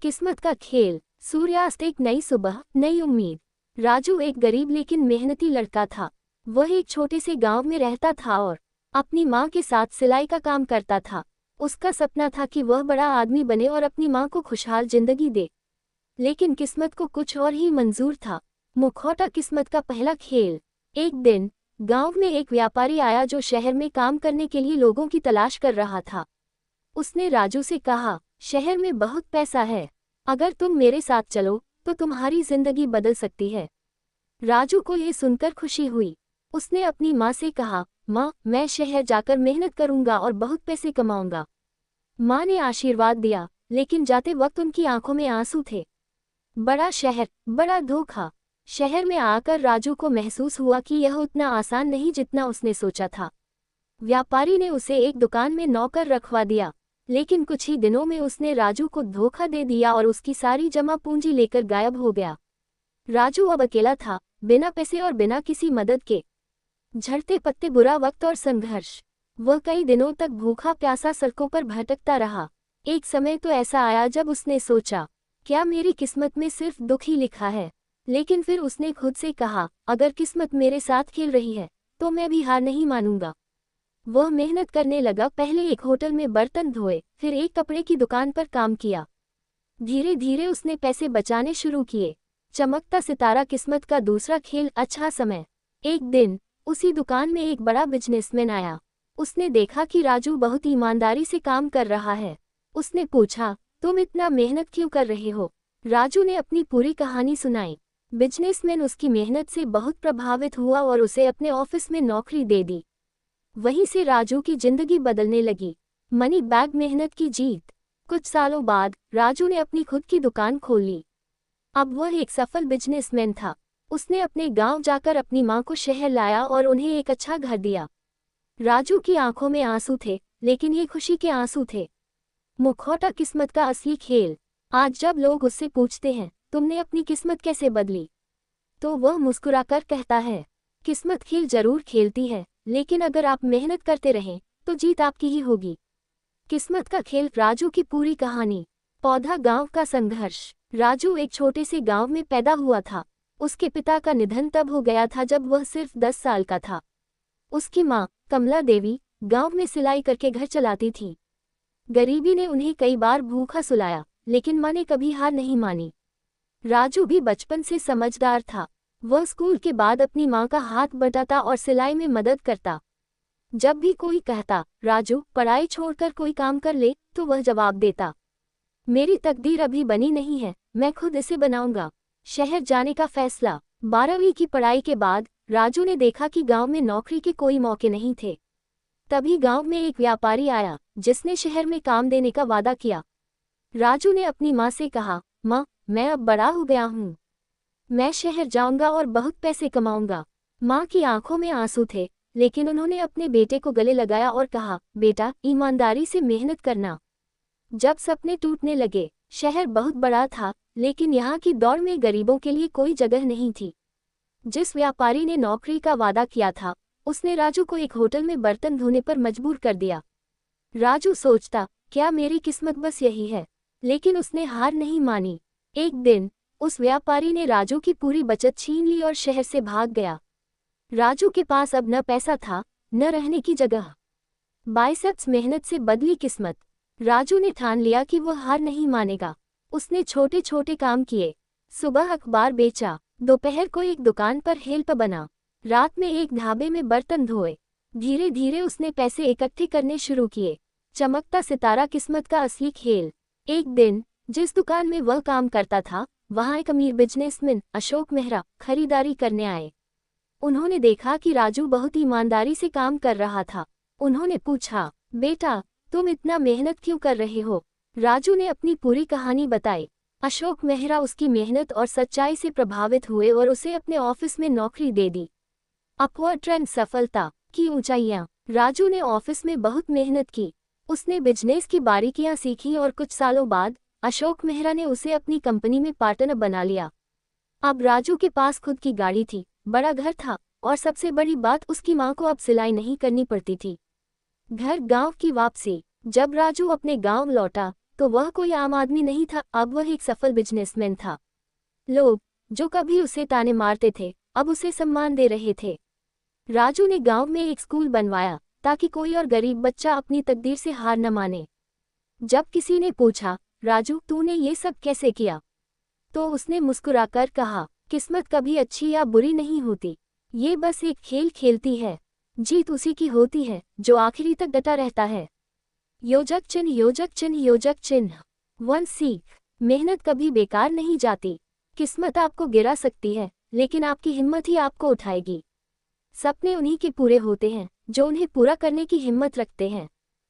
किस्मत का खेल। सूर्यास्त। एक नई सुबह, नई उम्मीद। राजू एक गरीब लेकिन मेहनती लड़का था। वह एक छोटे से गांव में रहता था और अपनी माँ के साथ सिलाई का काम करता था। उसका सपना था कि वह बड़ा आदमी बने और अपनी माँ को खुशहाल जिंदगी दे। लेकिन किस्मत को कुछ और ही मंजूर था। मुखौटा किस्मत का पहला खेल। एक दिन गांव में एक व्यापारी आया जो शहर में काम करने के लिए लोगों की तलाश कर रहा था। उसने राजू से कहा, शहर में बहुत पैसा है, अगर तुम मेरे साथ चलो तो तुम्हारी जिंदगी बदल सकती है। राजू को यह सुनकर खुशी हुई। उसने अपनी माँ से कहा, माँ, मैं शहर जाकर मेहनत करूंगा और बहुत पैसे कमाऊंगा। माँ ने आशीर्वाद दिया, लेकिन जाते वक्त उनकी आंखों में आंसू थे। बड़ा शहर, बड़ा धोखा। शहर में आकर राजू को महसूस हुआ कि यह उतना आसान नहीं जितना उसने सोचा था। व्यापारी ने उसे एक दुकान में नौकर रखवा दिया, लेकिन कुछ ही दिनों में उसने राजू को धोखा दे दिया और उसकी सारी जमा पूंजी लेकर गायब हो गया। राजू अब अकेला था, बिना पैसे और बिना किसी मदद के। झड़ते पत्ते, बुरा वक्त और संघर्ष। वह कई दिनों तक भूखा प्यासा सड़कों पर भटकता रहा। एक समय तो ऐसा आया जब उसने सोचा, क्या मेरी किस्मत में सिर्फ दुख ही लिखा है। लेकिन फिर उसने खुद से कहा, अगर किस्मत मेरे साथ खेल रही है तो मैं भी हार नहीं मानूंगा। वह मेहनत करने लगा। पहले एक होटल में बर्तन धोए, फिर एक कपड़े की दुकान पर काम किया। धीरे धीरे उसने पैसे बचाने शुरू किए। चमकता सितारा किस्मत का दूसरा खेल। अच्छा समय। एक दिन उसी दुकान में एक बड़ा बिजनेसमैन आया। उसने देखा कि राजू बहुत ईमानदारी से काम कर रहा है। उसने पूछा, तुम इतना मेहनत क्यों कर रहे हो। राजू ने अपनी पूरी कहानी सुनाई। बिजनेसमैन उसकी मेहनत से बहुत प्रभावित हुआ और उसे अपने ऑफिस में नौकरी दे दी। वहीं से राजू की जिंदगी बदलने लगी। मनी बैग मेहनत की जीत। कुछ सालों बाद राजू ने अपनी खुद की दुकान खोल ली। अब वह एक सफल बिजनेसमैन था। उसने अपने गांव जाकर अपनी मां को शहर लाया और उन्हें एक अच्छा घर दिया। राजू की आंखों में आंसू थे, लेकिन ये खुशी के आंसू थे। मुखौटा किस्मत का असली खेल। आज जब लोग उससे पूछते हैं, तुमने अपनी किस्मत कैसे बदली, तो वह मुस्कुराकर कहता है, किस्मत खेल जरूर खेलती है, लेकिन अगर आप मेहनत करते रहें तो जीत आपकी ही होगी। किस्मत का खेल। राजू की पूरी कहानी। पौधा गांव का संघर्ष। राजू एक छोटे से गांव में पैदा हुआ था। उसके पिता का निधन तब हो गया था जब वह सिर्फ 10 साल का था। उसकी मां कमला देवी गांव में सिलाई करके घर चलाती थी। गरीबी ने उन्हें कई बार भूखा सुलाया, लेकिन मां ने कभी हार नहीं मानी। राजू भी बचपन से समझदार था। वह स्कूल के बाद अपनी मां का हाथ बटाता और सिलाई में मदद करता। जब भी कोई कहता, राजू पढ़ाई छोड़कर कोई काम कर ले, तो वह जवाब देता, मेरी तकदीर अभी बनी नहीं है, मैं खुद इसे बनाऊंगा। शहर जाने का फैसला। 12वीं की पढ़ाई के बाद राजू ने देखा कि गांव में नौकरी के कोई मौके नहीं थे। तभी गांव में एक व्यापारी आया जिसने शहर में काम देने का वादा किया। राजू ने अपनी मां से कहा, मां, मैं अब बड़ा हो गया हूं, मैं शहर जाऊंगा और बहुत पैसे कमाऊंगा। मां की आंखों में आंसू थे, लेकिन उन्होंने अपने बेटे को गले लगाया और कहा, बेटा, ईमानदारी से मेहनत करना। जब सपने टूटने लगे। शहर बहुत बड़ा था, लेकिन यहाँ की दौड़ में गरीबों के लिए कोई जगह नहीं थी। जिस व्यापारी ने नौकरी का वादा किया था, उसने राजू को एक होटल में बर्तन धोने पर मजबूर कर दिया। राजू सोचता, क्या मेरी किस्मत बस यही है, लेकिन उसने हार नहीं मानी। एक दिन उस व्यापारी ने राजू की पूरी बचत छीन ली और शहर से भाग गया। राजू के पास अब न पैसा था, न रहने की जगह। बाइसेप्स मेहनत से बदली किस्मत। राजू ने ठान लिया कि वह हार नहीं मानेगा। उसने छोटे छोटे काम किए। सुबह अखबार बेचा, दोपहर को एक दुकान पर हेल्प बना, रात में एक ढाबे में बर्तन धोए। धीरे धीरे उसने पैसे इकट्ठे करने शुरू किए। चमकता सितारा किस्मत का असली खेल। एक दिन जिस दुकान में वह काम करता था, वहां एक अमीर बिजनेसमैन अशोक मेहरा खरीदारी करने आए। उन्होंने देखा कि राजू बहुत ईमानदारी से काम कर रहा था। उन्होंने पूछा, बेटा, तुम इतना मेहनत क्यों कर रहे हो। राजू ने अपनी पूरी कहानी बताई। अशोक मेहरा उसकी मेहनत और सच्चाई से प्रभावित हुए और उसे अपने ऑफिस में नौकरी दे दी। Upward trend. सफलता की ऊंचाइयां। राजू ने ऑफिस में बहुत मेहनत की। उसने बिजनेस की बारीकियां सीखी और कुछ सालों बाद अशोक मेहरा ने उसे अपनी कंपनी में पार्टनर बना लिया। अब राजू के पास खुद की गाड़ी थी, बड़ा घर था और सबसे बड़ी बात, उसकी मां को अब सिलाई नहीं करनी पड़ती थी। घर गांव की वापसी। जब राजू अपने गांव लौटा तो वह कोई आम आदमी नहीं था, अब वह एक सफल बिजनेसमैन था। लोग जो कभी उसे ताने मारते थे अब उसे सम्मान दे रहे थे। राजू ने गांव में एक स्कूल बनवाया ताकि कोई और गरीब बच्चा अपनी तकदीर से हार न माने। जब किसी ने पूछा, राजू तूने ये सब कैसे किया, तो उसने मुस्कुराकर कहा, किस्मत कभी अच्छी या बुरी नहीं होती, ये बस एक खेल खेलती है। जीत उसी की होती है जो आखिरी तक डटा रहता है। योजक चिन्ह योजक चिन्ह योजक चिन्ह। वन सीख, मेहनत कभी बेकार नहीं जाती। किस्मत आपको गिरा सकती है लेकिन आपकी हिम्मत ही आपको उठाएगी। सपने उन्हीं के पूरे होते हैं जो उन्हें पूरा करने की हिम्मत रखते हैं।